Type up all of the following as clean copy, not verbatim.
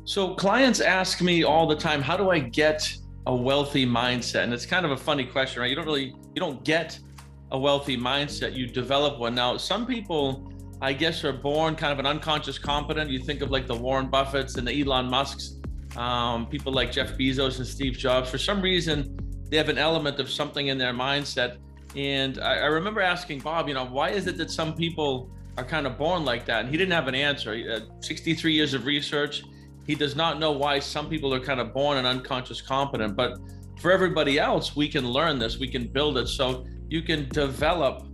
So clients ask me all the time, how do I get a wealthy mindset? And it's kind of a funny question, right? You don't get a wealthy mindset, you develop one. Now, some people, I guess, are born kind of an unconscious competent. You think of like the Warren Buffetts and the Elon Musks, people like Jeff Bezos and Steve Jobs. For some reason, they have an element of something in their mindset. And I remember asking Bob, why is it that some people are kind of born like that? And he didn't have an answer. He had 63 years of research. He does not know why some people are kind of born and unconscious competent, but for everybody else, we can learn this, we can build it. So you can develop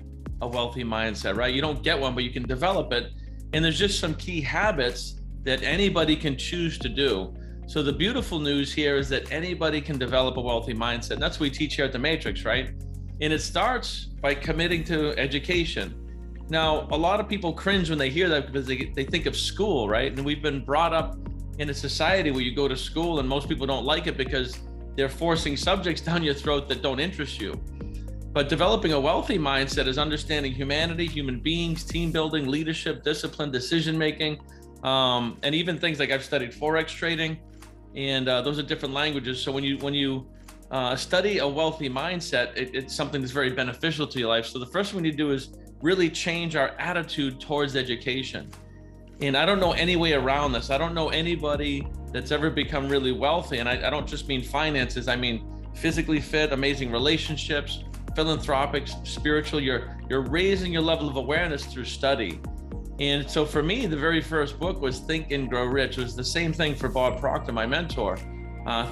a wealthy mindset, right? You don't get one, but you can develop it. And there's just some key habits that anybody can choose to do. So the beautiful news here is that anybody can develop a wealthy mindset. And that's what we teach here at the Matrix, right? And it starts by committing to education. Now, a lot of people cringe when they hear that because they think of school, right? And we've been brought up in a society where you go to school and most people don't like it because they're forcing subjects down your throat that don't interest you. But developing a wealthy mindset is understanding humanity, human beings, team building, leadership, discipline, decision making, and even things like I've studied Forex trading, and those are different languages. So when you study a wealthy mindset, it's something that's very beneficial to your life. So the first thing we need to do is really change our attitude towards education. And I don't know any way around this. I don't know anybody that's ever become really wealthy. And I don't just mean finances. I mean physically fit, amazing relationships, philanthropic, spiritual. You're raising your level of awareness through study. And so for me, the very first book was Think and Grow Rich. It was the same thing for Bob Proctor, my mentor.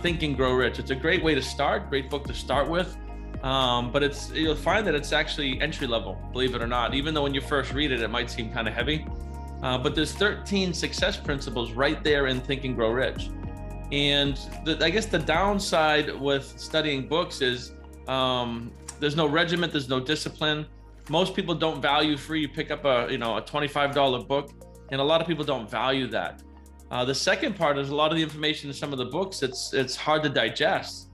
Think and Grow Rich. It's a great way to start, great book to start with. But you'll find that it's actually entry level, believe it or not. Even though when you first read it, it might seem kind of heavy. But there's 13 success principles right there in Think and Grow Rich. And I guess the downside with studying books is there's no regiment, there's no discipline. Most people don't value free. You pick up a $25 book, and a lot of people don't value that. The second part is a lot of the information in some of the books, it's hard to digest.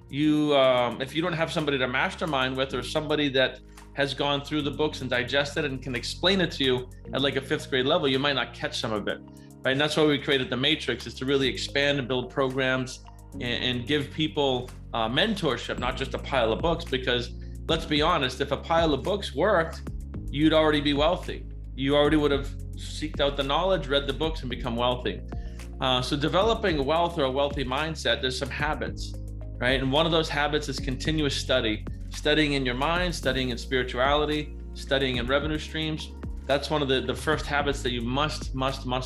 If you don't have somebody to mastermind with or somebody that has gone through the books and digested it and can explain it to you at like a 5th grade level, you might not catch some of it, right? And that's why we created the Matrix, is to really expand and build programs and give people mentorship, not just a pile of books. Because let's be honest, if a pile of books worked, you'd already be wealthy. You already would have seeked out the knowledge, read the books, and become wealthy. So developing wealth or a wealthy mindset, there's some habits, right? And one of those habits is continuous studying in your mind, studying in spirituality, studying in revenue streams. That's one of the first habits that you must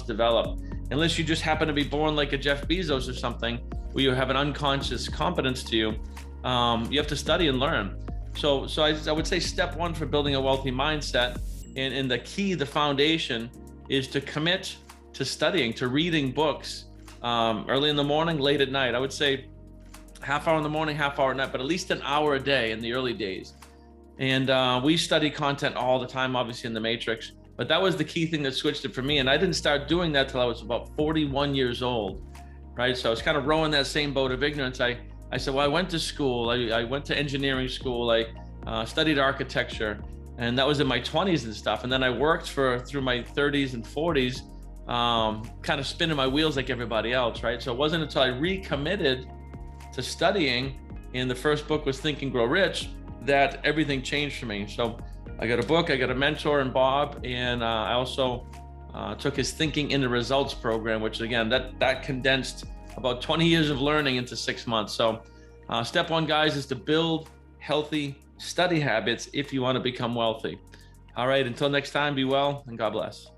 develop. Unless you just happen to be born like a Jeff Bezos or something, where you have an unconscious competence to you, you have to study and learn. So I would say step one for building a wealthy mindset, and the key, the foundation, is to commit to studying, to reading books early in the morning, late at night. I would say half hour in the morning, half hour at night, but at least an hour a day in the early days. And we study content all the time, obviously in the Matrix, but that was the key thing that switched it for me. And I didn't start doing that till I was about 41 years old, right? So I was kind of rowing that same boat of ignorance. I said, well, I went to school. I went to engineering school. I studied architecture, and that was in my 20s and stuff. And then I worked through my 30s and 40s, kind of spinning my wheels like everybody else, right? So it wasn't until I recommitted to studying, and the first book was Think and Grow Rich, that everything changed for me. So I got a book, I got a mentor in Bob, and I also took his Thinking into Results program, which again, that condensed about 20 years of learning into 6 months. So step one, guys, is to build healthy study habits if you want to become wealthy. All right, until next time, be well and God bless.